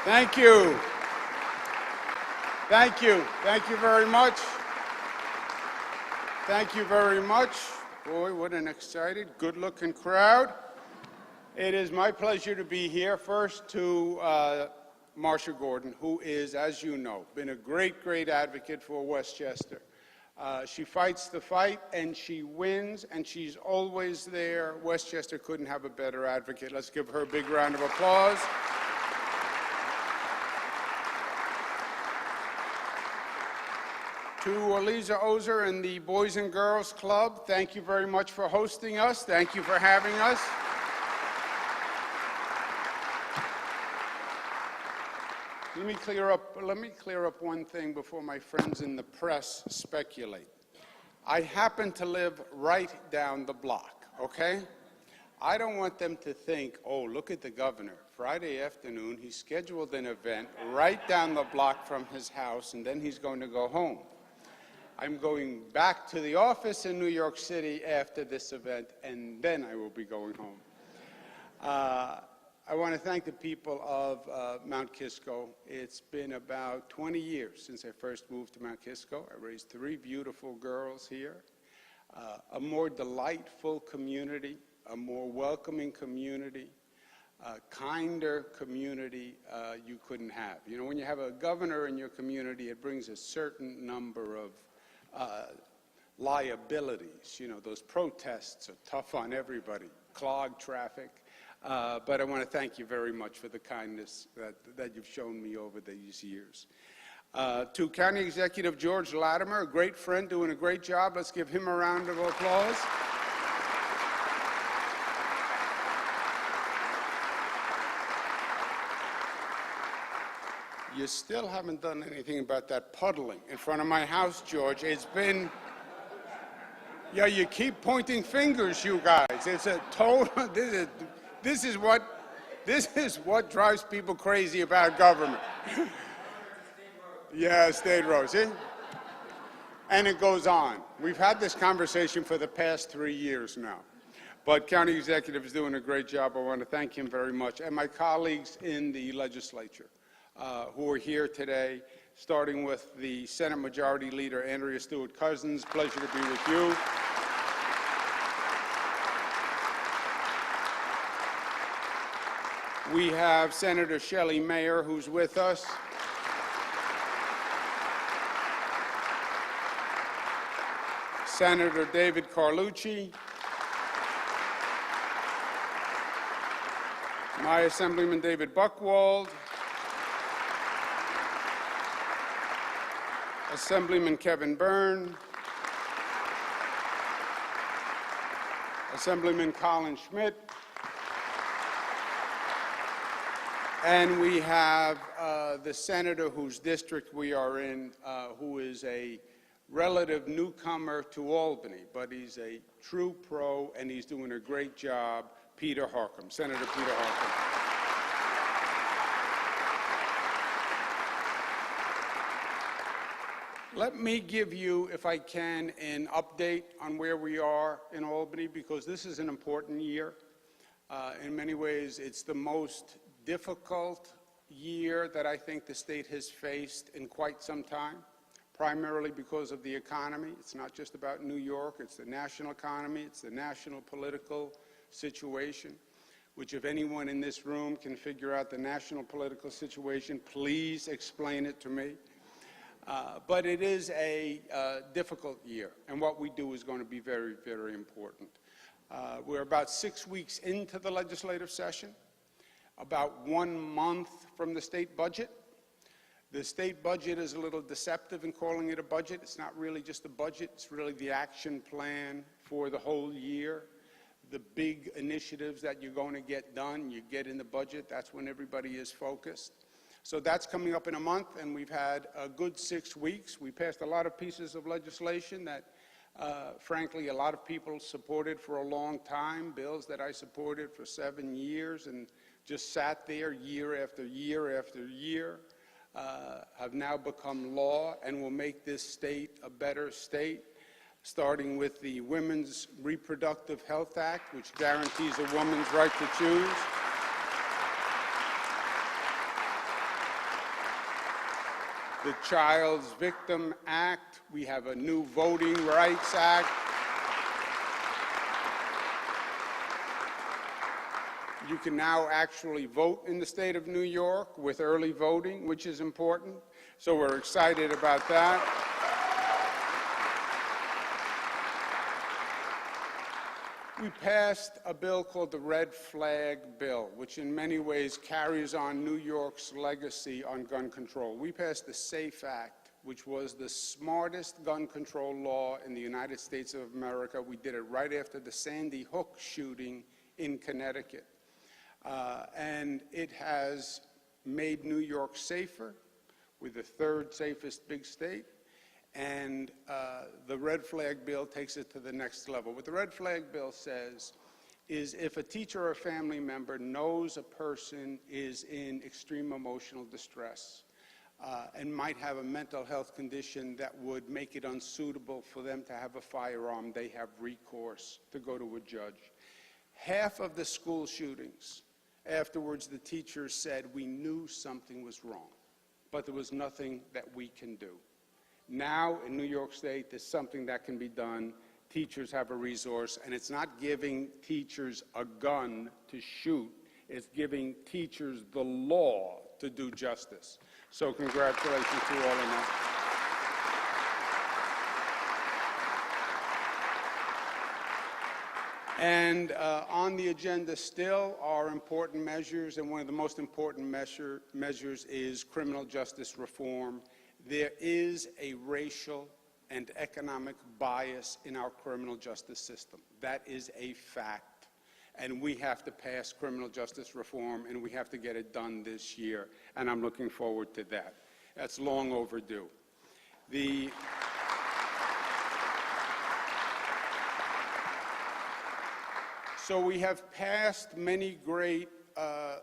Thank you. Thank you. Thank you very much. Thank you very much. Boy, what an excited, good-looking crowd. It is my pleasure to be here. First to Marsha Gordon, who is, as you know, been a great, great advocate for Westchester. She fights the fight, and she wins, and she's always there. Westchester couldn't have a better advocate. Let's give her a big round of applause. To Aliza Ozer and the Boys and Girls Club, thank you very much for hosting us. Thank you for having us. Let me clear up one thing before my friends in the press speculate. I happen to live right down the block, okay? I don't want them to think, oh, look at the governor. Friday afternoon, he scheduled an event right down the block from his house, and then he's going to go home. I'm going back to the office in New York City after this event, and then I will be going home. I want to thank the people of Mount Kisco. It's been about 20 years since I first moved to Mount Kisco. I raised 3 beautiful girls here. A more delightful community, a more welcoming community, a kinder community you couldn't have. You know, when you have a governor in your community, it brings a certain number of liabilities. You know, those protests are tough on everybody, clogged traffic. But I want to thank you very much for the kindness that you've shown me over these years. To County Executive George Latimer, a great friend doing a great job. Let's give him a round of applause. You still haven't done anything about that puddling in front of my house, George. It's been, yeah, you keep pointing fingers, you guys. It's a total, this is what drives people crazy about government. Yeah, State Road, see? And it goes on. We've had this conversation for the past 3 years now. But County Executive is doing a great job. I want to thank him very much. And my colleagues in the legislature who are here today, starting with the Senate Majority Leader, Andrea Stewart-Cousins. Pleasure to be with you. We have Senator Shelley Mayer, who's with us. Senator David Carlucci. My Assemblyman David Buchwald. Assemblyman Kevin Byrne. Assemblyman Colin Schmidt. And we have the senator whose district we are in, who is a relative newcomer to Albany, but he's a true pro, and he's doing a great job, Peter Harcum, Senator Peter Harcum. Let me give you, if I can, an update on where we are in Albany, because this is an important year. In many ways, it's the most difficult year that I think the state has faced in quite some time, primarily because of the economy. It's not just about New York, it's the national economy, it's the national political situation, which if anyone in this room can figure out the national political situation, please explain it to me. But it is a difficult year, and what we do is going to be very, very important. We're about 6 weeks into the legislative session, about 1 month from the state budget. The state budget is a little deceptive in calling it a budget. It's not really just a budget. It's really the action plan for the whole year. The big initiatives that you're going to get done, you get in the budget. That's when everybody is focused. So that's coming up in a month, and we've had a good 6 weeks. We passed a lot of pieces of legislation that, frankly, a lot of people supported for a long time, bills that I supported for 7 years and just sat there year after year after year, have now become law and will make this state a better state, starting with the Women's Reproductive Health Act, which guarantees a woman's right to choose. the Child's Victim Act. We have a new Voting Rights Act. You can now actually vote in the state of New York with early voting, which is important. So we're excited about that. We passed a bill called the Red Flag Bill, which in many ways carries on New York's legacy on gun control. We passed the SAFE Act, which was the smartest gun control law in the United States of America. We did it right after the Sandy Hook shooting in Connecticut. And it has made New York safer. We're the third safest big state. And the Red Flag Bill takes it to the next level. What the Red Flag Bill says is if a teacher or a family member knows a person is in extreme emotional distress and might have a mental health condition that would make it unsuitable for them to have a firearm, they have recourse to go to a judge. Half of the school shootings, afterwards the teachers said, we knew something was wrong, but there was nothing that we can do. Now in New York State, there's something that can be done. Teachers have a resource, and it's not giving teachers a gun to shoot. It's giving teachers the law to do justice. So congratulations to all of them. And on the agenda still are important measures, and one of the most important measures is criminal justice reform. There is a racial and economic bias in our criminal justice system. That is a fact. And we have to pass criminal justice reform, and we have to get it done this year. And I'm looking forward to that. That's long overdue. So we have passed many great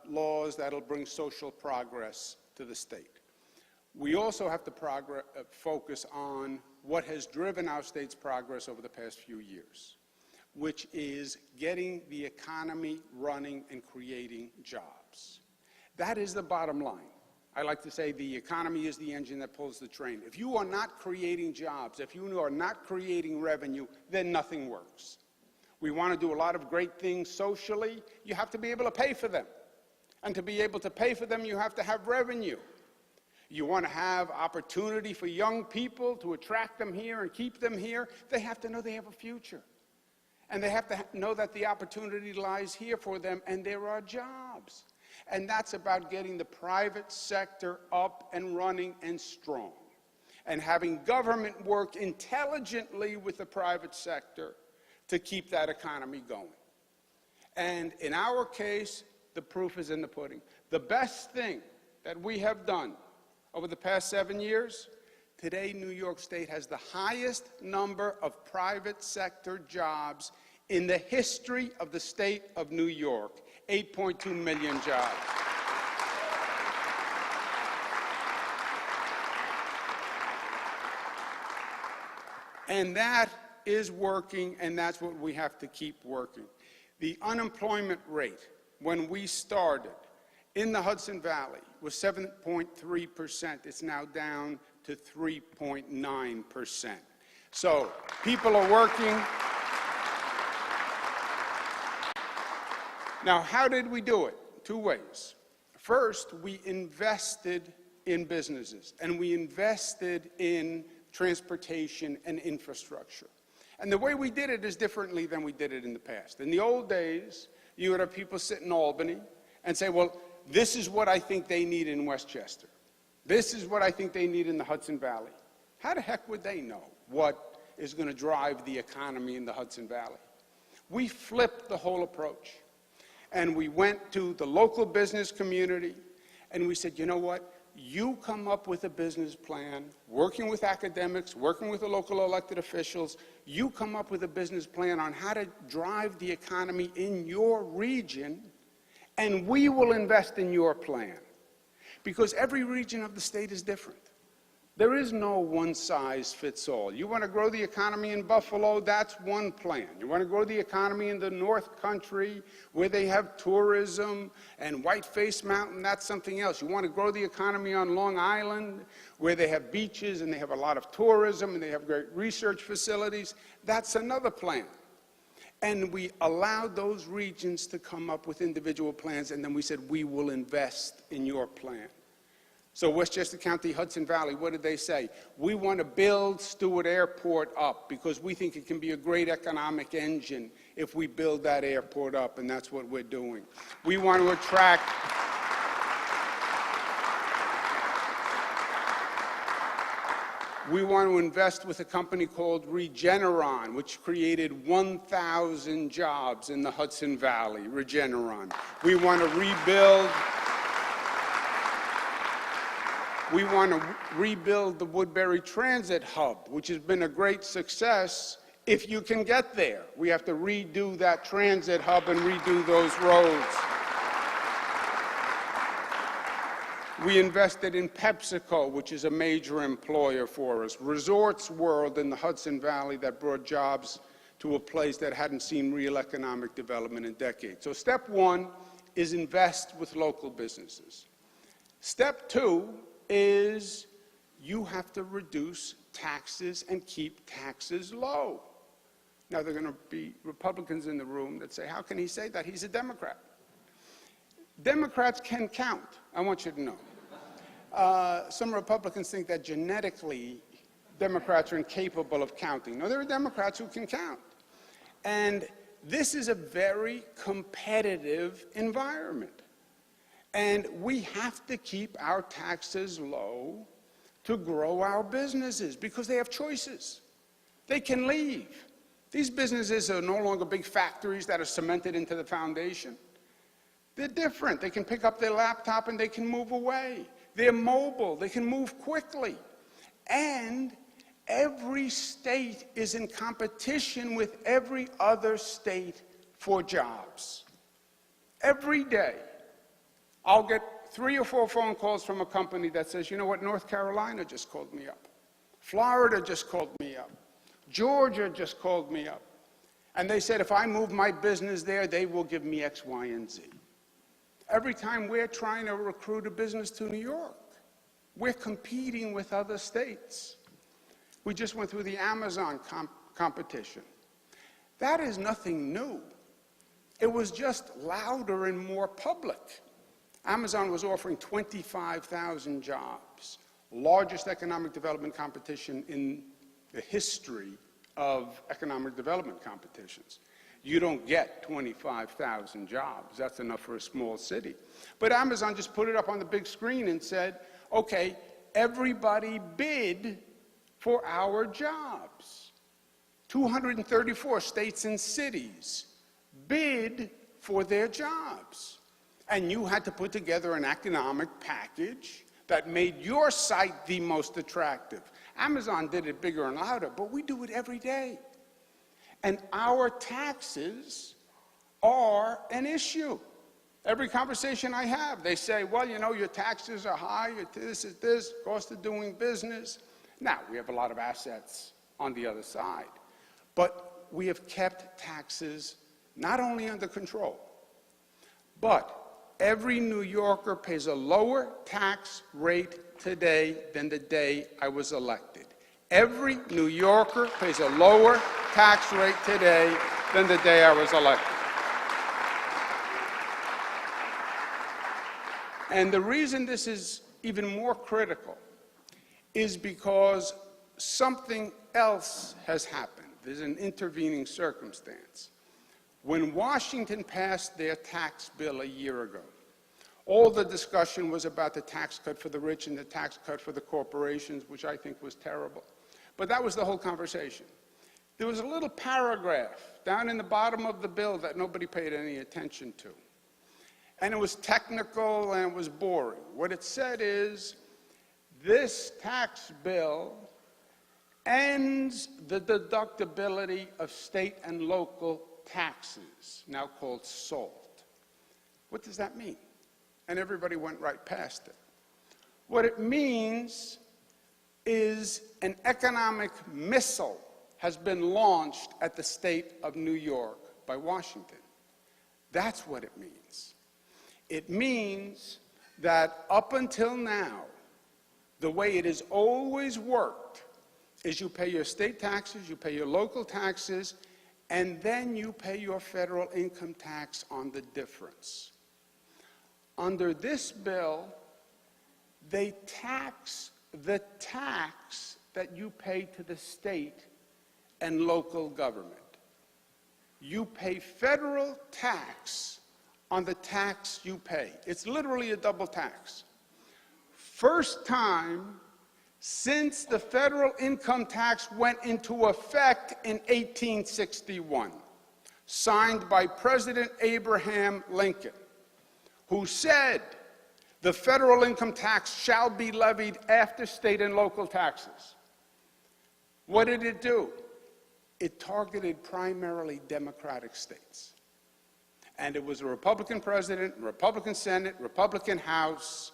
laws that'll bring social progress to the state. We also have to focus on what has driven our state's progress over the past few years, which is getting the economy running and creating jobs. That is the bottom line. I like to say the economy is the engine that pulls the train. If you are not creating jobs, if you are not creating revenue, then nothing works. We want to do a lot of great things socially. You have to be able to pay for them. And to be able to pay for them, you have to have revenue. You want to have opportunity for young people to attract them here and keep them here. They have to know they have a future. And they have to know that the opportunity lies here for them, and there are jobs. And that's about getting the private sector up and running and strong, and having government work intelligently with the private sector to keep that economy going. And in our case, the proof is in the pudding. The best thing that we have done over the past 7 years, today New York State has the highest number of private sector jobs in the history of the state of New York, 8.2 million jobs. And that is working, and that's what we have to keep working. The unemployment rate, when we started in the Hudson Valley, was 7.3%. It's now down to 3.9%. So people are working. Now, how did we do it? Two ways. First, we invested in businesses, and we invested in transportation and infrastructure. And the way we did it is differently than we did it in the past. In the old days, you would have people sit in Albany and say, well, this is what I think they need in Westchester. This is what I think they need in the Hudson Valley. How the heck would they know what is going to drive the economy in the Hudson Valley? We flipped the whole approach. And we went to the local business community, and we said, you know what? You come up with a business plan, working with academics, working with the local elected officials. You come up with a business plan on how to drive the economy in your region, and we will invest in your plan. Because every region of the state is different. There is no one-size-fits-all. You want to grow the economy in Buffalo, that's one plan. You want to grow the economy in the North Country, where they have tourism, and Whiteface Mountain, that's something else. You want to grow the economy on Long Island, where they have beaches, and they have a lot of tourism, and they have great research facilities, that's another plan. And we allowed those regions to come up with individual plans, and then we said, we will invest in your plan. So Westchester County, Hudson Valley, what did they say? We want to build Stewart Airport up because we think it can be a great economic engine if we build that airport up, and that's what we're doing. We want to attract We want to invest with a company called Regeneron, which created 1,000 jobs in the Hudson Valley, Regeneron. We want to rebuild the Woodbury Transit Hub, which has been a great success if you can get there. We have to redo that transit hub and redo those roads. We invested in PepsiCo, which is a major employer for us. Resorts World in the Hudson Valley that brought jobs to a place that hadn't seen real economic development in decades. So step one is invest with local businesses. Step two is you have to reduce taxes and keep taxes low. Now, there are going to be Republicans in the room that say, how can he say that? He's a Democrat. Democrats can count, I want you to know. Some Republicans think that genetically Democrats are incapable of counting. No, there are Democrats who can count. And this is a very competitive environment. And we have to keep our taxes low to grow our businesses because they have choices. They can leave. These businesses are no longer big factories that are cemented into the foundation. They're different. They can pick up their laptop and they can move away. They're mobile. They can move quickly. And every state is in competition with every other state for jobs. Every day, I'll get 3 or 4 phone calls from a company that says, you know what, North Carolina just called me up. Florida just called me up. Georgia just called me up. And they said, if I move my business there, they will give me X, Y, and Z. Every time we're trying to recruit a business to New York, we're competing with other states. We just went through the Amazon competition. That is nothing new. It was just louder and more public. Amazon was offering 25,000 jobs, largest economic development competition in the history of economic development competitions. You don't get 25,000 jobs. That's enough for a small city. But Amazon just put it up on the big screen and said, okay, everybody bid for our jobs. 234 states and cities bid for their jobs. And you had to put together an economic package that made your site the most attractive. Amazon did it bigger and louder, but we do it every day. And our taxes are an issue. Every conversation I have, they say, well, you know, your taxes are high, this is this, cost of doing business. Now, we have a lot of assets on the other side. But we have kept taxes not only under control, but every New Yorker pays a lower tax rate today than the day I was elected. Every New Yorker pays a lower tax rate today than the day I was elected. And the reason this is even more critical is because something else has happened. There's an intervening circumstance. When Washington passed their tax bill a year ago, all the discussion was about the tax cut for the rich and the tax cut for the corporations, which I think was terrible. But that was the whole conversation. There was a little paragraph down in the bottom of the bill that nobody paid any attention to. And it was technical and it was boring. What it said is, this tax bill ends the deductibility of state and local taxes, now called SALT. What does that mean? And everybody went right past it. What it means is an economic missile has been launched at the state of New York by Washington. That's what it means. It means that up until now, the way it has always worked is you pay your state taxes, you pay your local taxes, and then you pay your federal income tax on the difference. Under this bill, they tax the tax that you pay to the state and local government. You pay federal tax on the tax you pay. It's literally a double tax. First time since the federal income tax went into effect in 1861, signed by President Abraham Lincoln, who said the federal income tax shall be levied after state and local taxes. What did it do? It targeted primarily Democratic states. And it was a Republican president, Republican Senate, Republican House,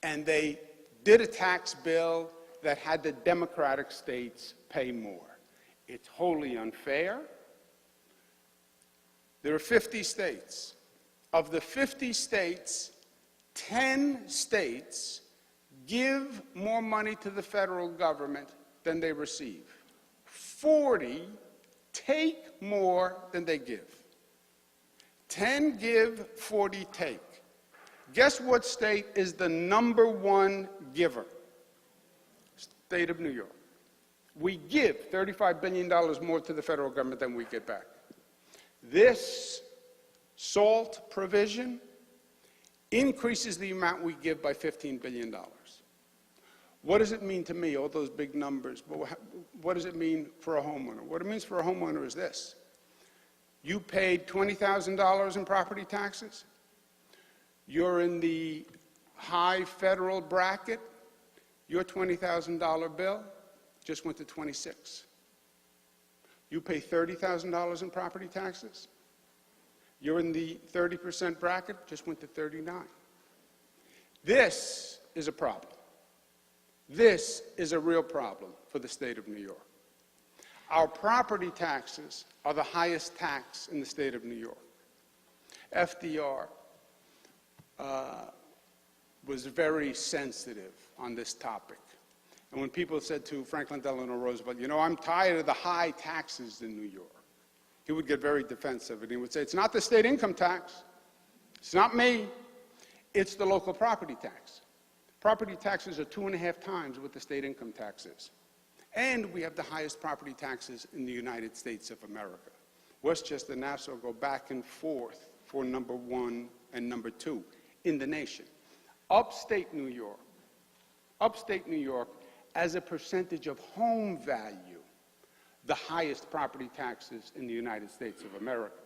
and they did a tax bill that had the Democratic states pay more. It's wholly unfair. There are 50 states. Of the 50 states, 10 states give more money to the federal government than they receive. 40 take more than they give. 10 give, 40 take. Guess what state is the #1 giver? State of New York. We give $35 billion more to the federal government than we get back. This SALT provision increases the amount we give by $15 billion. What does it mean to me, all those big numbers? What does it mean for a homeowner? What it means for a homeowner is this. You paid $20,000 in property taxes. You're in the high federal bracket. Your $20,000 bill just went to $26,000. You pay $30,000 in property taxes. You're in the 30% bracket, just went to $39,000. This is a problem. This is a real problem for the state of New York. Our property taxes are the highest tax in the state of New York. FDR was very sensitive on this topic. And when people said to Franklin Delano Roosevelt, you know, I'm tired of the high taxes in New York, he would get very defensive, and he would say, it's not the state income tax, it's not me, it's the local property tax. Property taxes are 2.5 times what the state income tax is. And we have the highest property taxes in the United States of America. Westchester and Nassau go back and forth for #1 and #2 in the nation. Upstate New York, as a percentage of home value, the highest property taxes in the United States of America.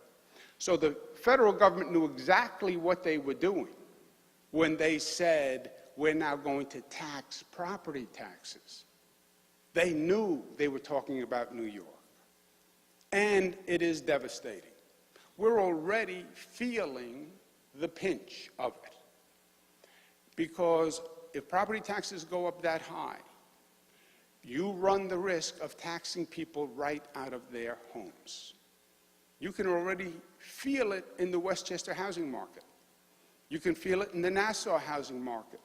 So the federal government knew exactly what they were doing when they said, we're now going to tax property taxes. They knew they were talking about New York. And it is devastating. We're already feeling the pinch of it. Because if property taxes go up that high, you run the risk of taxing people right out of their homes. You can already feel it in the Westchester housing market. You can feel it in the Nassau housing market.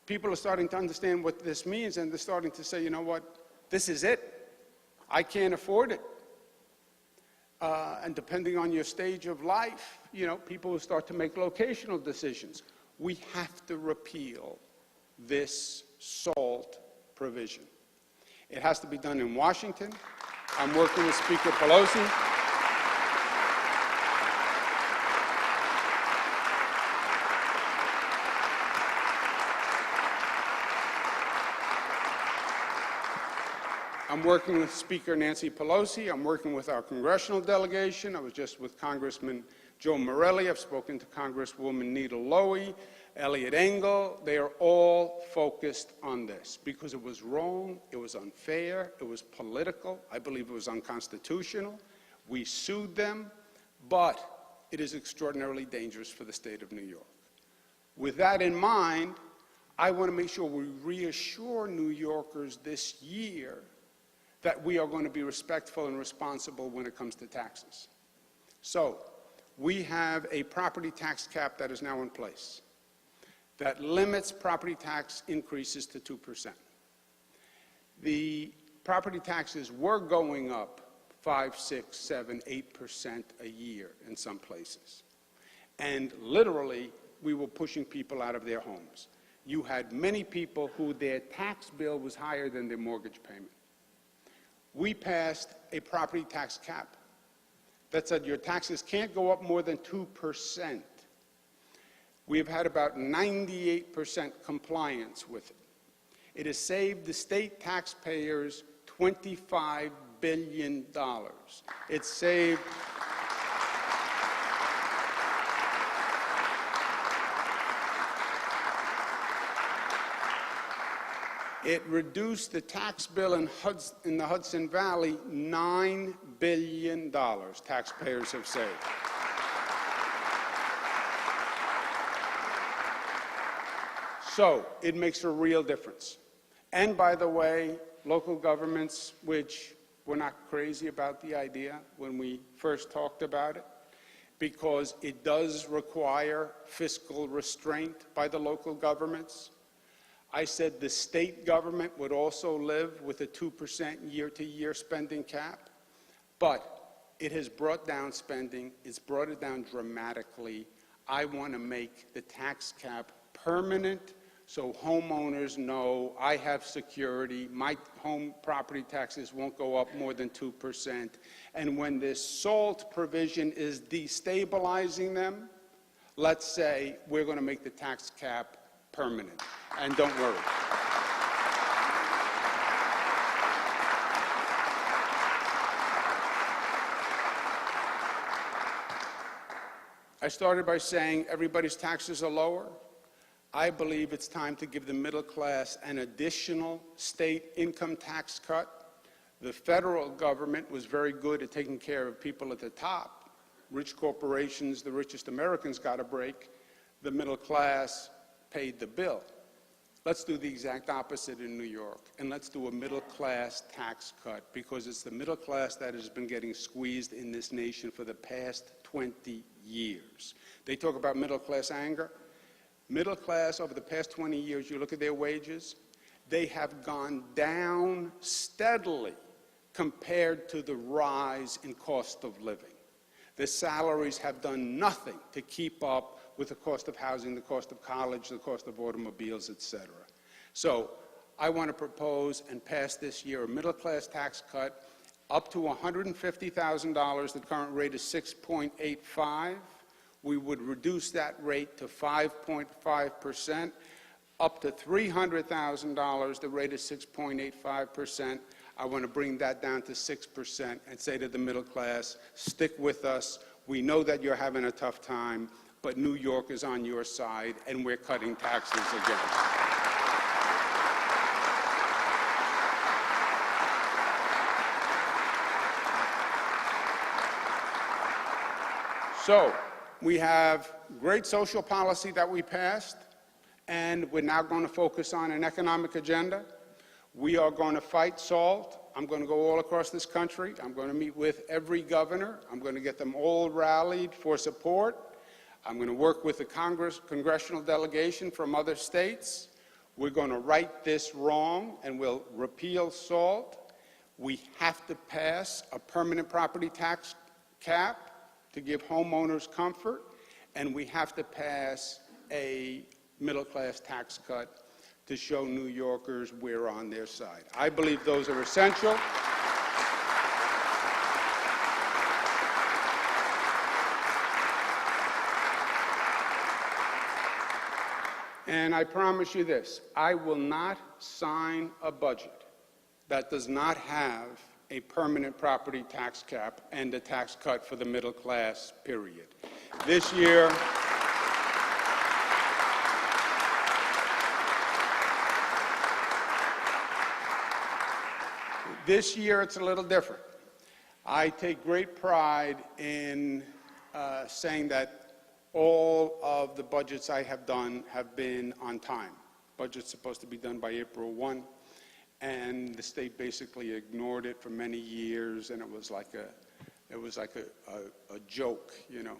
People are starting to understand what this means, and they're starting to say, you know what, this is it. I can't afford it. And depending on your stage of life, you know, people will start to make locational decisions. We have to repeal this SALT provision. It has to be done in Washington. I'm working with Speaker Pelosi. I'm working with Speaker Nancy Pelosi. I'm working with our congressional delegation. I was just with Congressman Joe Morelli. I've spoken to Congresswoman Nita Lowey, Elliot Engel. They are all focused on this because it was wrong, it was unfair, it was political. I believe it was unconstitutional. We sued them, but it is extraordinarily dangerous for the state of New York. With that in mind, I want to make sure we reassure New Yorkers this year that we are going to be respectful and responsible when it comes to taxes. So, we have a property tax cap that is now in place that limits property tax increases to 2%. The property taxes were going up 5, 6, 7, 8% a year in some places. And literally, we were pushing people out of their homes. You had many people who their tax bill was higher than their mortgage payment. We passed a property tax cap that said your taxes can't go up more than 2%. We have had about 98% compliance with it. It has saved the state taxpayers $25 billion. It's saved It reduced the tax bill in the Hudson Valley $9 billion taxpayers have saved. So it makes a real difference. And by the way, local governments, which were not crazy about the idea when we first talked about it, because it does require fiscal restraint by the local governments. I said the state government would also live with a 2% year-to-year spending cap, but it has brought down spending. It's brought it down dramatically. I want to make the tax cap permanent so homeowners know I have security. My home property taxes won't go up more than 2%. And when this SALT provision is destabilizing them, let's say we're going to make the tax cap permanent. And don't worry. I started by saying everybody's taxes are lower. I believe it's time to give the middle class an additional state income tax cut. The federal government was very good at taking care of people at the top. Rich corporations, the richest Americans got a break. The middle class paid the bill. Let's do the exact opposite in New York, and let's do a middle-class tax cut, because it's the middle class that has been getting squeezed in this nation for the past 20 years. They talk about middle-class anger. Middle class, over the past 20 years, you look at their wages, they have gone down steadily compared to the rise in cost of living. The salaries have done nothing to keep up with the cost of housing, the cost of college, the cost of automobiles, et cetera. So I want to propose and pass this year a middle-class tax cut up to $150,000. The current rate is 6.85. We would reduce that rate to 5.5%. Up to $300,000, the rate is 6.85%. I want to bring that down to 6% and say to the middle class, stick with us. We know that you're having a tough time, but New York is on your side, and we're cutting taxes again. So we have great social policy that we passed, and we're now going to focus on an economic agenda. We are going to fight SALT. I'm going to go all across this country. I'm going to meet with every governor. I'm going to get them all rallied for support. I'm going to work with the congressional delegation from other states. We're going to right this wrong, and we'll repeal SALT. We have to pass a permanent property tax cap to give homeowners comfort, and we have to pass a middle-class tax cut to show New Yorkers we're on their side. I believe those are essential. And I promise you this, I will not sign a budget that does not have a permanent property tax cap and a tax cut for the middle class, period. This year, it's a little different. I take great pride in saying that all of the budgets I have done have been on time. Budget's supposed to be done by April 1, and the state basically ignored it for many years, and it was like a joke, you know,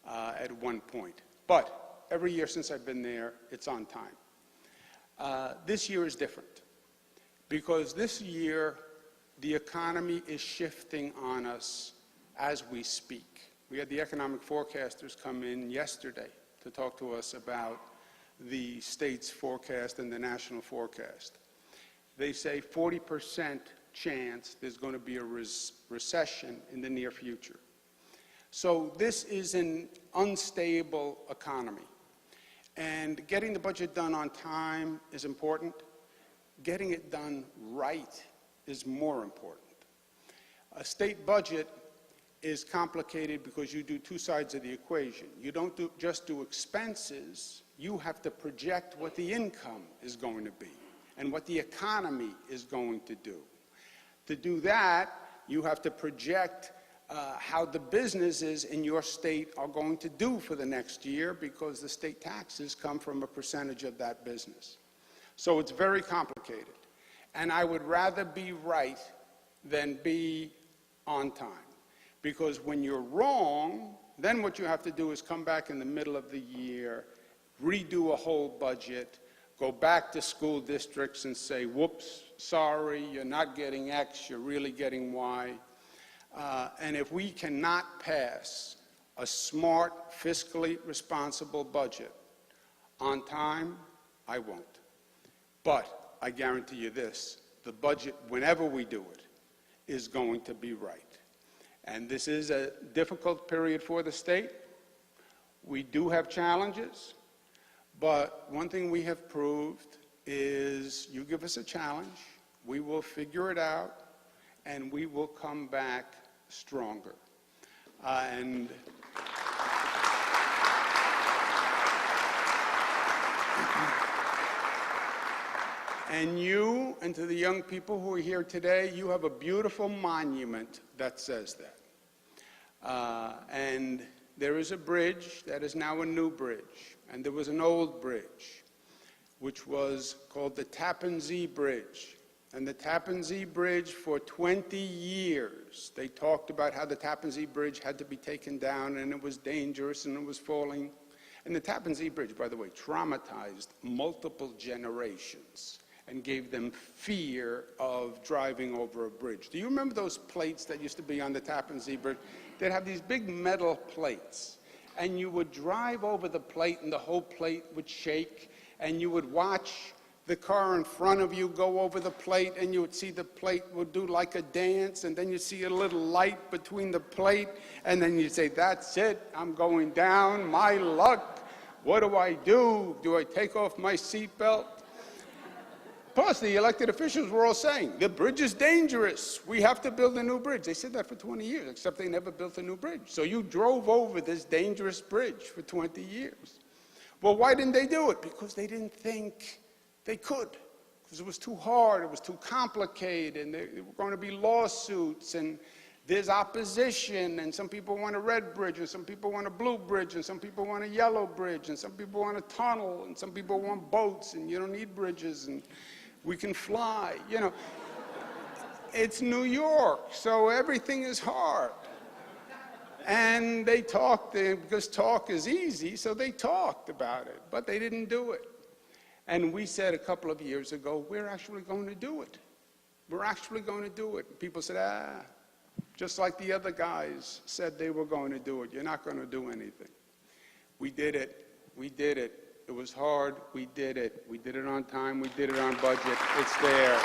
at one point. But every year since I've been there, it's on time. This year is different because this year the economy is shifting on us as we speak. We had the economic forecasters come in yesterday to talk to us about the state's forecast and the national forecast. They say 40% chance there's going to be a recession in the near future. So this is an unstable economy. And getting the budget done on time is important. Getting it done right is more important. A state budget is complicated because you do two sides of the equation. You don't just do expenses, you have to project what the income is going to be and what the economy is going to do. To do that, you have to project how the businesses in your state are going to do for the next year because the state taxes come from a percentage of that business. So it's very complicated. And I would rather be right than be on time. Because when you're wrong, then what you have to do is come back in the middle of the year, redo a whole budget, go back to school districts and say, whoops, sorry, you're not getting X, you're really getting Y. And if we cannot pass a smart, fiscally responsible budget on time, I won't. But I guarantee you this, the budget, whenever we do it, is going to be right. And this is a difficult period for the state. We do have challenges, but one thing we have proved is you give us a challenge, we will figure it out, and we will come back stronger. And you, and to the young people who are here today, you have a beautiful monument that says that. And there is a bridge that is now a new bridge. And there was an old bridge, which was called the Tappan Zee Bridge. And the Tappan Zee Bridge, for 20 years, they talked about how the Tappan Zee Bridge had to be taken down, and it was dangerous, and it was falling. And the Tappan Zee Bridge, by the way, traumatized multiple generations and gave them fear of driving over a bridge. Do you remember those plates that used to be on the Tappan Zee Bridge? They'd have these big metal plates, and you would drive over the plate, and the whole plate would shake, and you would watch the car in front of you go over the plate, and you would see the plate would do like a dance, and then you see a little light between the plate, and then you say, that's it, I'm going down, my luck, what do I do? Do I take off my seatbelt? Plus, the elected officials were all saying, the bridge is dangerous. We have to build a new bridge. They said that for 20 years, except they never built a new bridge. So you drove over this dangerous bridge for 20 years. Well, why didn't they do it? Because they didn't think they could. Because it was too hard, it was too complicated, and there were going to be lawsuits, and there's opposition, and some people want a red bridge, and some people want a blue bridge, and some people want a yellow bridge, and some people want a tunnel, and some people want boats, and you don't need bridges, and we can fly, you know. It's New York, so everything is hard. And they talked, because talk is easy, so they talked about it, but they didn't do it. And we said a couple of years ago, we're actually going to do it. We're actually going to do it. People said, just like the other guys said they were going to do it. You're not going to do anything. We did it. We did it. It was hard. We did it. We did it on time. We did it on budget. It's there.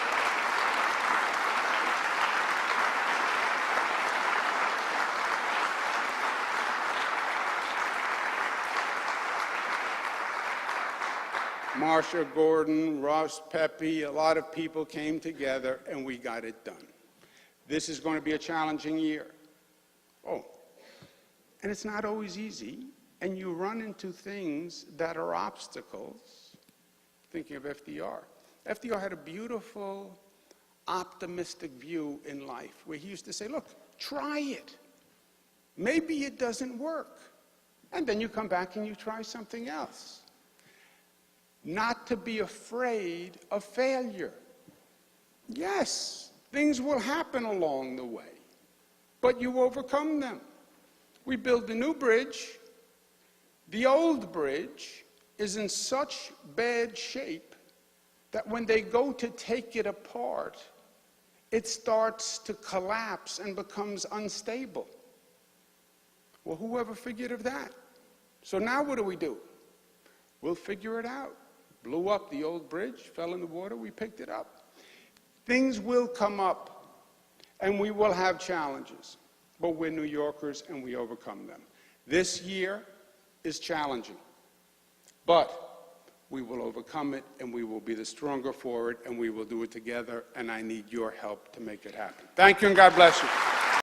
Marsha Gordon, Ross Pepe, a lot of people came together and we got it done. This is going to be a challenging year. Oh, and it's not always easy, and you run into things that are obstacles. Thinking of FDR. FDR had a beautiful, optimistic view in life where he used to say, look, try it. Maybe it doesn't work. And then you come back and you try something else. not to be afraid of failure. Yes, things will happen along the way, but you overcome them. We build a new bridge. The old bridge is in such bad shape that when they go to take it apart, it starts to collapse and becomes unstable. Well, whoever figured of that? So now what do? We'll figure it out. Blew up the old bridge, fell in the water, we picked it up. Things will come up, and we will have challenges, but we're New Yorkers and we overcome them. This year is challenging, but we will overcome it, and we will be the stronger for it, and we will do it together, and I need your help to make it happen. Thank you, and God bless you.